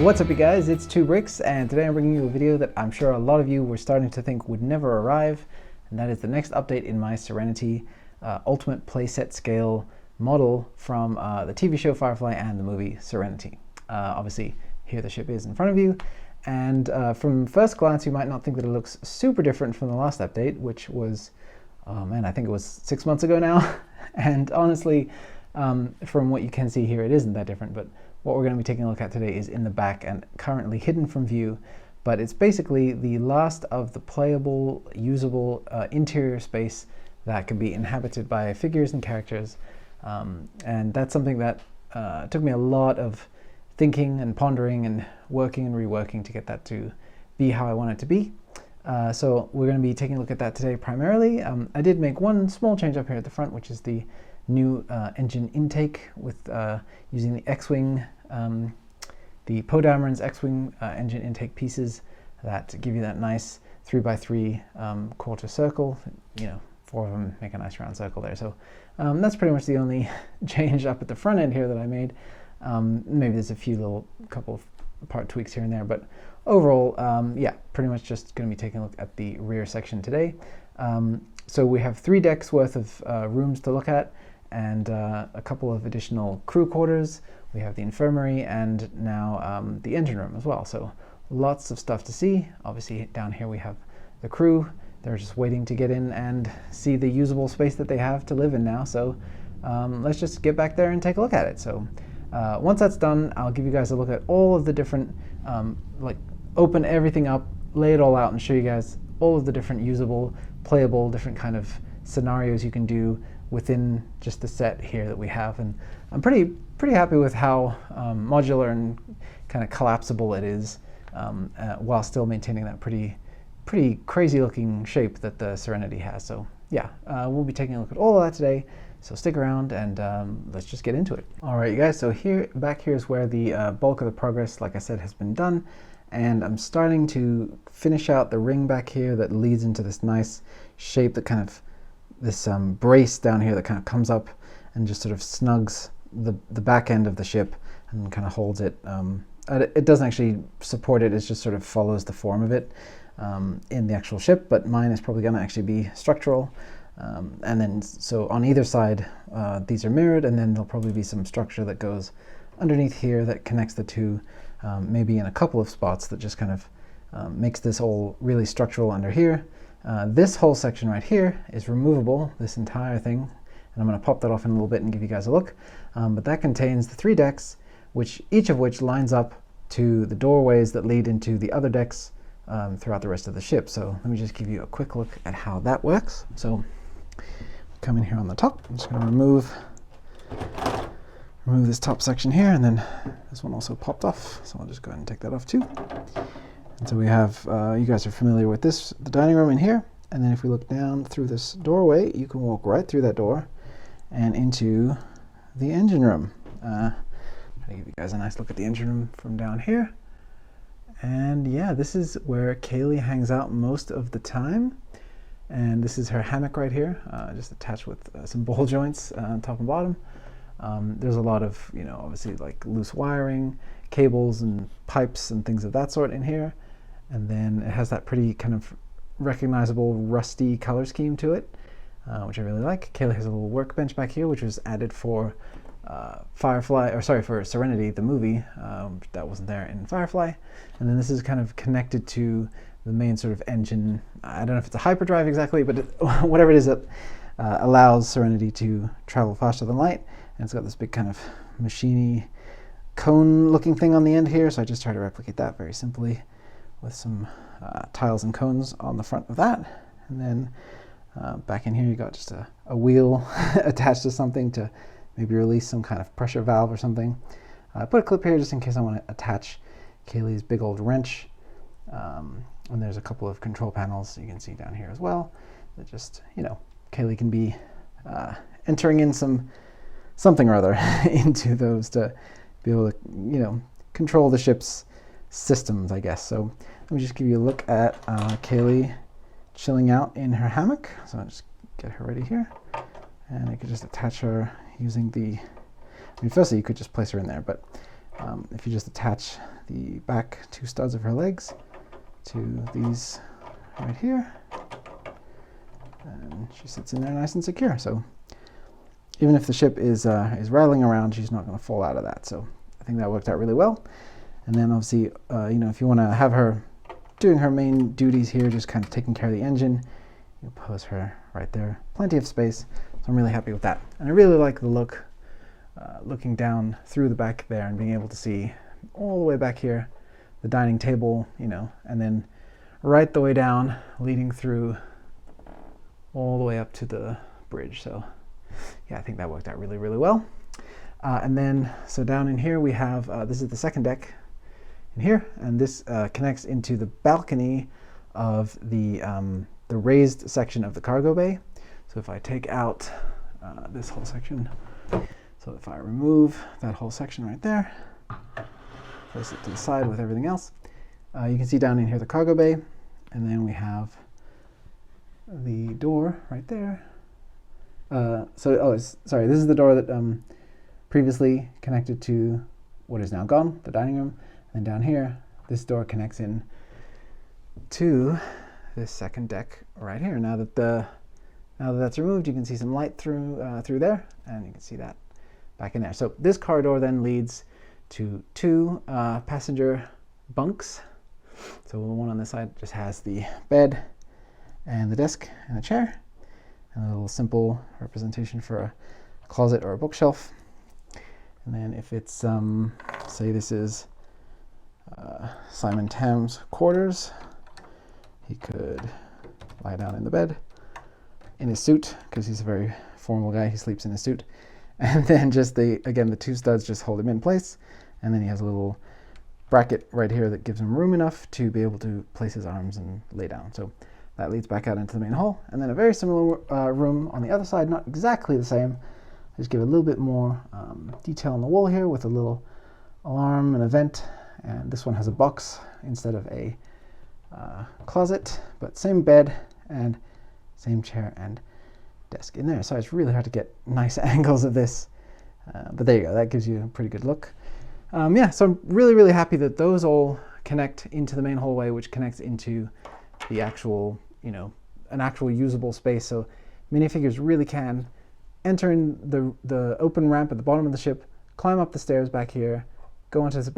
What's up you guys, it's 2Bricks, and today I'm bringing you a video that I'm sure a lot of you were starting to think would never arrive, and that is the next update in my Serenity ultimate playset scale model from the TV show Firefly and the movie Serenity. Obviously here the ship is in front of you, and from first glance you might not think that it looks super different from the last update, which was, oh man, I think it was 6 months ago now. And honestly, from what you can see here, it isn't that different, but what we're going to be taking a look at today is in the back and currently hidden from view, but it's basically the last of the playable, usable interior space that can be inhabited by figures and characters, and that's something that took me a lot of thinking and pondering and working and reworking to get that to be how I want it to be. So we're going to be taking a look at that today primarily. I did make one small change up here at the front, which is the new engine intake with using the X-Wing, the Poe Dameron's X-Wing engine intake pieces that give you that nice 3x3 quarter circle. You know, 4 of them make a nice round circle there. So that's pretty much the only change up at the front end here that I made. Maybe there's a few little couple of part tweaks here and there, but overall, yeah, pretty much just going to be taking a look at the rear section today. So we have 3 decks worth of rooms to look at, and a couple of additional crew quarters. We have the infirmary and now the engine room as well. So lots of stuff to see. Obviously down here we have the crew. They're just waiting to get in and see the usable space that they have to live in now. So let's just get back there and take a look at it. So once that's done, I'll give you guys a look at all of the different, like open everything up, lay it all out and show you guys all of the different usable, playable, different kind of scenarios you can do within just the set here that we have. And I'm pretty happy with how modular and kind of collapsible it is, while still maintaining that pretty crazy looking shape that the Serenity has. So yeah, we'll be taking a look at all of that today. So stick around and let's just get into it. All right, you guys, so back here is where the bulk of the progress, like I said, has been done. And I'm starting to finish out the ring back here that leads into this nice shape that kind of, this brace down here that kind of comes up and just sort of snugs the back end of the ship and kind of holds it. It doesn't actually support it, it just sort of follows the form of it in the actual ship, but mine is probably going to actually be structural. And then, so on either side, these are mirrored, and then there'll probably be some structure that goes underneath here that connects the two, maybe in a couple of spots that just kind of makes this all really structural under here. This whole section right here is removable, this entire thing, and I'm going to pop that off in a little bit and give you guys a look. But that contains the 3 decks, each of which lines up to the doorways that lead into the other decks throughout the rest of the ship. So let me just give you a quick look at how that works. So come in here on the top. I'm just going to remove this top section here, and then this one also popped off, so I'll just go ahead and take that off too. And so we have, you guys are familiar with this, the dining room in here, and then if we look down through this doorway, you can walk right through that door and into the engine room. I'll give you guys a nice look at the engine room from down here. And yeah, this is where Kaylee hangs out most of the time. And this is her hammock right here, just attached with some ball joints on top and bottom. There's a lot of, you know, obviously like loose wiring, cables and pipes and things of that sort in here. And then it has that pretty kind of recognizable rusty color scheme to it, which I really like. Kaylee has a little workbench back here, which was added for for Serenity, the movie, that wasn't there in Firefly. And then this is kind of connected to the main sort of engine. I don't know if it's a hyperdrive exactly, but whatever it is that allows Serenity to travel faster than light. And it's got this big kind of machiny cone looking thing on the end here, so I just try to replicate that very simply with some tiles and cones on the front of that. And then back in here you got just a wheel attached to something to maybe release some kind of pressure valve or something. I put a clip here just in case I want to attach Kaylee's big old wrench. And there's a couple of control panels you can see down here as well that just, you know, Kaylee can be entering in something or other into those to be able to, you know, control the ship's systems, I guess. So let me just give you a look at Kaylee chilling out in her hammock. So I'll just get her ready here, and I could just attach her using the, I mean, firstly you could just place her in there, but if you just attach the back two studs of her legs to these right here, and she sits in there nice and secure. So even if the ship is rattling around, she's not going to fall out of that. So I think that worked out really well. And then obviously, you know, if you want to have her doing her main duties here, just kind of taking care of the engine, you pose her right there. Plenty of space, so I'm really happy with that. And I really like the look, looking down through the back there and being able to see all the way back here, the dining table, you know, and then right the way down, leading through all the way up to the bridge. So yeah, I think that worked out really, really well. And then, so down in here we have, this is the second deck in here, and this connects into the balcony of the raised section of the cargo bay. So if I take out this whole section, so if I remove that whole section right there, place it to the side with everything else, you can see down in here the cargo bay, and then we have the door right there. Sorry, this is the door that previously connected to what is now gone, the dining room. And down here, this door connects in to this second deck right here. Now that that's removed, you can see some light through there, and you can see that back in there. So this corridor then leads to two passenger bunks. So the one on this side just has the bed and the desk and a chair, and a little simple representation for a closet or a bookshelf. And then if it's, say this is Simon Tam's quarters, he could lie down in the bed in his suit, because he's a very formal guy, he sleeps in his suit. And then just again, the two studs just hold him in place, and then he has a little bracket right here that gives him room enough to be able to place his arms and lay down. So that leads back out into the main hall, and then a very similar room on the other side, not exactly the same. Just give a little bit more detail on the wall here with a little alarm and a vent, and this one has a box instead of a closet, but same bed and same chair and desk in there. So it's really hard to get nice angles of this, but there you go, that gives you a pretty good look. Yeah, so I'm really, really happy that those all connect into the main hallway, which connects into the actual, you know, an actual usable space. So minifigures really can enter in the open ramp at the bottom of the ship, climb up the stairs back here, go onto this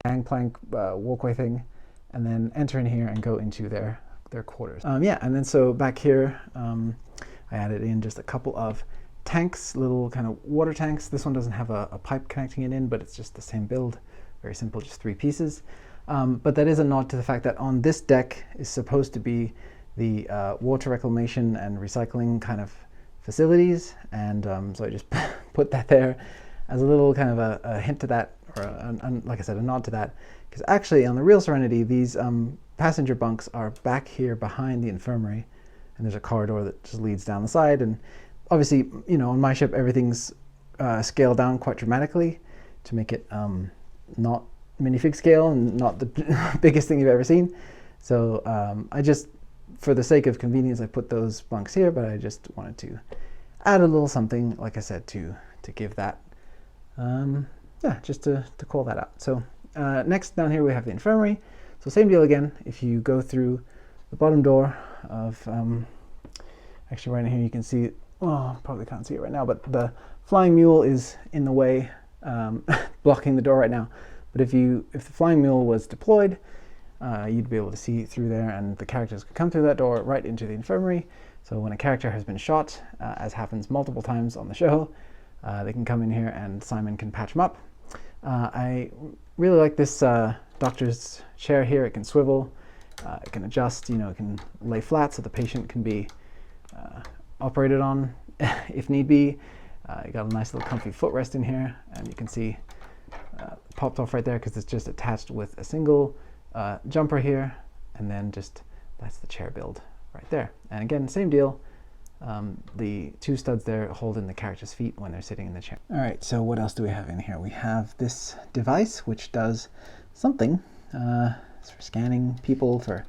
gangplank walkway thing, and then enter in here and go into their quarters. Yeah, and then so back here, I added in just a couple of tanks, little kind of water tanks. This one doesn't have a pipe connecting it in, but it's just the same build, very simple, just 3 pieces. But that is a nod to the fact that on this deck is supposed to be the water reclamation and recycling kind of facilities, and so I just put that there as a little kind of a hint to that, or like I said, a nod to that, because actually on the real Serenity, these passenger bunks are back here behind the infirmary, and there's a corridor that just leads down the side. And obviously, you know, on my ship, everything's scaled down quite dramatically to make it not minifig scale and not the biggest thing you've ever seen. So I just, for the sake of convenience, I put those bunks here, but I just wanted to add a little something, like I said, to give that, yeah, just to call that out. So next down here we have the infirmary. So same deal again. If you go through the bottom door of, actually right in here you can see, oh, probably can't see it right now, but the Flying Mule is in the way, blocking the door right now. But if the Flying Mule was deployed, you'd be able to see through there, and the characters could come through that door right into the infirmary. So when a character has been shot, as happens multiple times on the show, they can come in here and Simon can patch them up. I really like this doctor's chair here. It can swivel, it can adjust, you know, it can lay flat so the patient can be operated on if need be. You got a nice little comfy footrest in here, and you can see popped off right there because it's just attached with a single jumper here, and then just that's the chair build right there. And again, same deal. The 2 studs there hold in the character's feet when they're sitting in the chair. All right, so what else do we have in here? We have this device which does something. It's for scanning people, for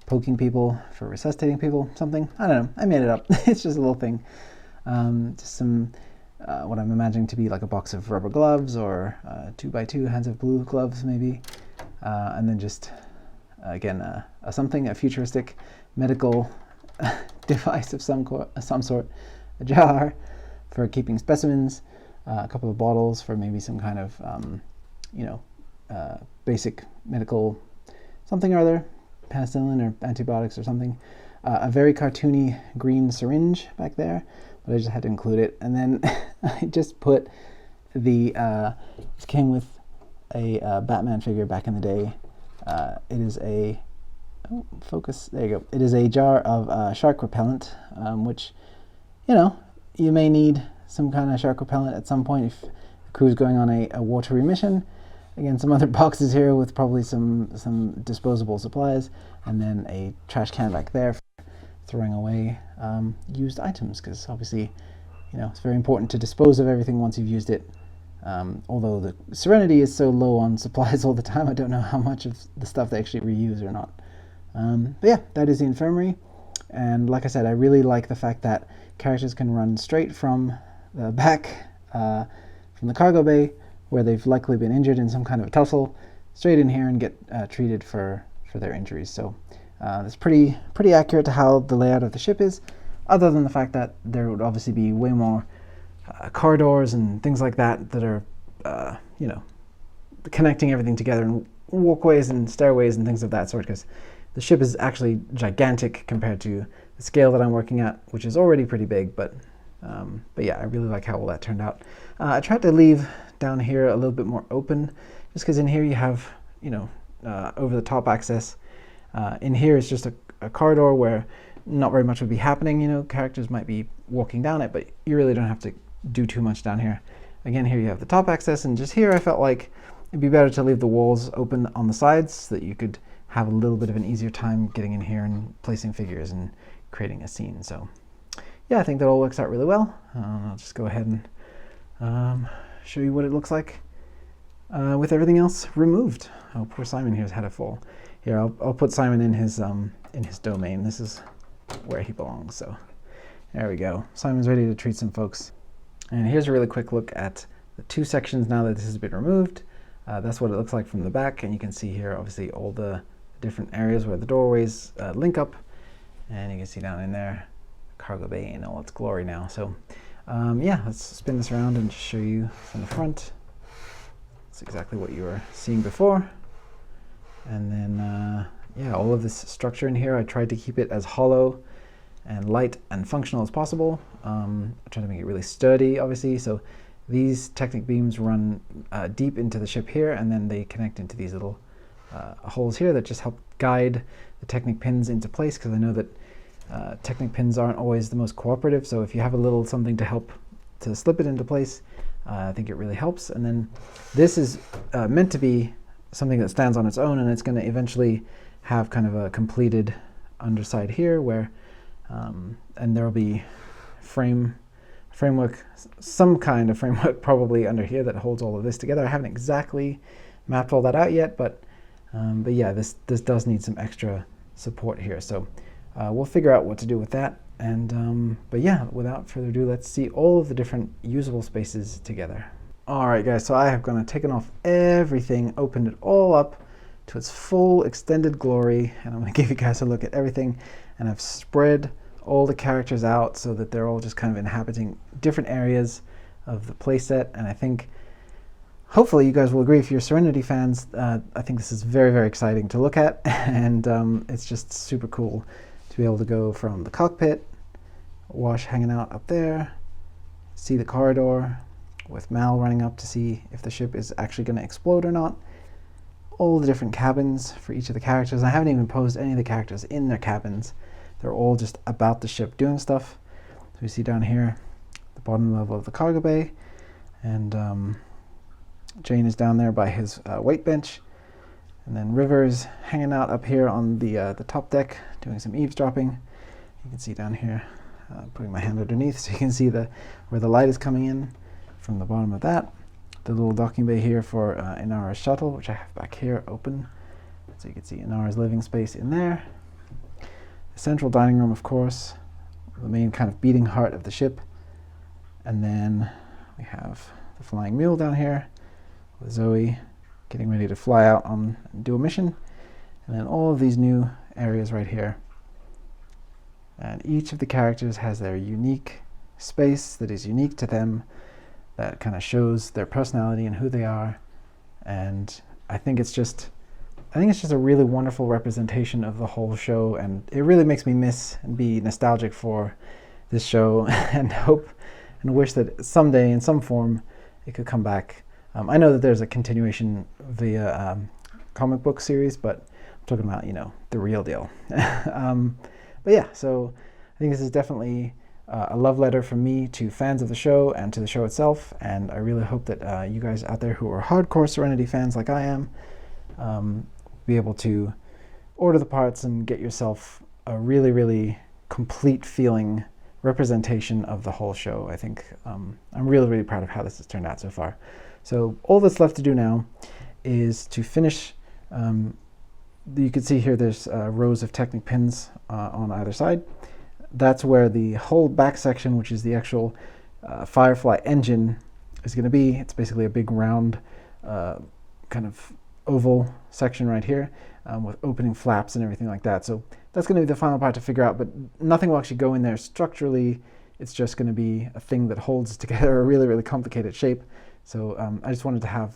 poking people, for resuscitating people, something. I don't know, I made it up. It's just a little thing. Just some what I'm imagining to be like a box of rubber gloves or 2x2 hands of blue gloves maybe, and then just again a futuristic medical device of some sort, a jar for keeping specimens, a couple of bottles for maybe some kind of basic medical something or other, penicillin or antibiotics or something, a very cartoony green syringe back there, but I just had to include it. And then I just put the this came with a Batman figure back in the day. It is a focus. There you go. It is a jar of shark repellent, which you may need some kind of shark repellent at some point if the crew's going on a watery mission. Again, some other boxes here with probably some disposable supplies, and then a trash can back there for throwing away used items, because obviously, it's very important to dispose of everything once you've used it. Although the Serenity is so low on supplies all the time, I don't know how much of the stuff they actually reuse or not. But yeah, that is the Infirmary. And like I said, I really like the fact that characters can run straight from the back, from the cargo bay, where they've likely been injured in some kind of a tussle, straight in here and get treated for their injuries. So that's pretty accurate to how the layout of the ship is, other than the fact that there would obviously be way more corridors and things like that that are, connecting everything together, and walkways and stairways and things of that sort, because the ship is actually gigantic compared to the scale that I'm working at, which is already pretty big. But yeah, I really like how all that turned out. I tried to leave down here a little bit more open, just because in here you have, over the top access. In here is just a corridor where not very much would be happening. Characters might be walking down it, but you really don't have to do too much down here. Again, here you have the top access, and just here I felt like it'd be better to leave the walls open on the sides so that you could have a little bit of an easier time getting in here and placing figures and creating a scene. So yeah, I think that all works out really well. I'll just go ahead and show you what it looks like with everything else removed. Oh, poor Simon here's had a fall. Here, I'll put Simon in his domain. This is where he belongs. So there we go. Simon's ready to treat some folks. And here's a really quick look at the two sections now that this has been removed. That's what it looks like from the back, and you can see here obviously all the different areas where the doorways link up, and you can see down in there cargo bay in all its glory now. So yeah, let's spin this around and just show you from the front. That's exactly what you were seeing before. And then yeah, all of this structure in here, I tried to keep it as hollow and light and functional as possible. I tried to make it really sturdy, obviously. So these Technic beams run deep into the ship here, and then they connect into these little holes here that just help guide the Technic pins into place, because I know that Technic pins aren't always the most cooperative. So if you have a little something to help to slip it into place, I think it really helps. And then this is meant to be something that stands on its own, and it's going to eventually have kind of a completed underside here where and there will be framework, some kind of framework probably under here that holds all of this together. I haven't exactly mapped all that out yet, but yeah, this does need some extra support here. So we'll figure out what to do with that. And but yeah, without further ado, let's see all of the different usable spaces together. All right, guys, so I have gone and taken off everything, opened it all up to its full extended glory, and I'm going to give you guys a look at everything. And I've spread all the characters out so that they're all just kind of inhabiting different areas of the playset. And I think hopefully you guys will agree, if you're Serenity fans, I think this is very, very exciting to look at. And it's just super cool to be able to go from the cockpit, Wash hanging out up there, see the corridor with Mal running up to see if the ship is actually going to explode or not. All the different cabins for each of the characters. I haven't even posed any of the characters in their cabins. They're all just about the ship doing stuff. So we see down here the bottom level of the cargo bay, and Jane is down there by his weight bench, and then River's hanging out up here on the top deck doing some eavesdropping. You can see down here, putting my hand underneath so you can see where the light is coming in from the bottom of that. The little docking bay here for Inara's shuttle, which I have back here open, so you can see Inara's living space in there. The central dining room, of course, the main kind of beating heart of the ship. And then We have the Flying Mule down here with Zoe getting ready to fly out and do a mission. And then all of these new areas right here. And each of the characters has their unique space that is unique to them, that kind of shows their personality and who they are. And I think it's just a really wonderful representation of the whole show, and it really makes me miss and be nostalgic for this show and hope and wish that someday in some form it could come back. I know that there's a continuation via comic book series, but I'm talking about, you know, the real deal. But yeah, so I think this is definitely a love letter from me to fans of the show and to the show itself, and I really hope that you guys out there who are hardcore Serenity fans like I am, be able to order the parts and get yourself a really, really complete feeling representation of the whole show. I think I'm really, really proud of how this has turned out so far. So all that's left to do now is to finish. You can see here there's rows of Technic pins on either side. That's where the whole back section, which is the actual Firefly engine, is going to be. It's basically a big round kind of oval section right here with opening flaps and everything like that. So that's going to be the final part to figure out, but nothing will actually go in there structurally. It's just going to be a thing that holds together a really, really complicated shape. So I just wanted to have,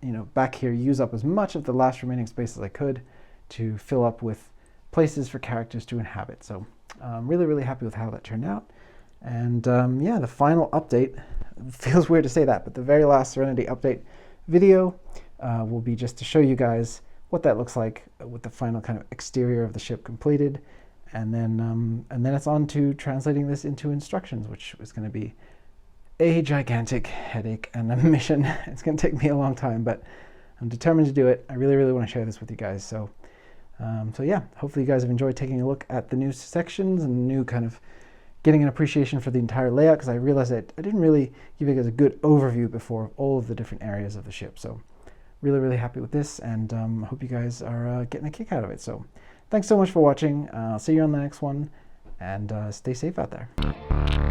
you know, back here use up as much of the last remaining space as I could to fill up with places for characters to inhabit. So I'm really, really happy with how that turned out. And yeah, the final update, feels weird to say that, but the very last Serenity update video will be just to show you guys what that looks like with the final kind of exterior of the ship completed. And then it's on to translating this into instructions, which is going to be a gigantic headache and a mission. It's going to take me a long time, but I'm determined to do it. I really, really want to share this with you guys. So yeah, hopefully you guys have enjoyed taking a look at the new sections and new kind of getting an appreciation for the entire layout, because I realized that I didn't really give you guys a good overview before of all of the different areas of the ship. So really, really happy with this, and hope you guys are getting a kick out of it. So thanks so much for watching. I'll see you on the next one, and stay safe out there.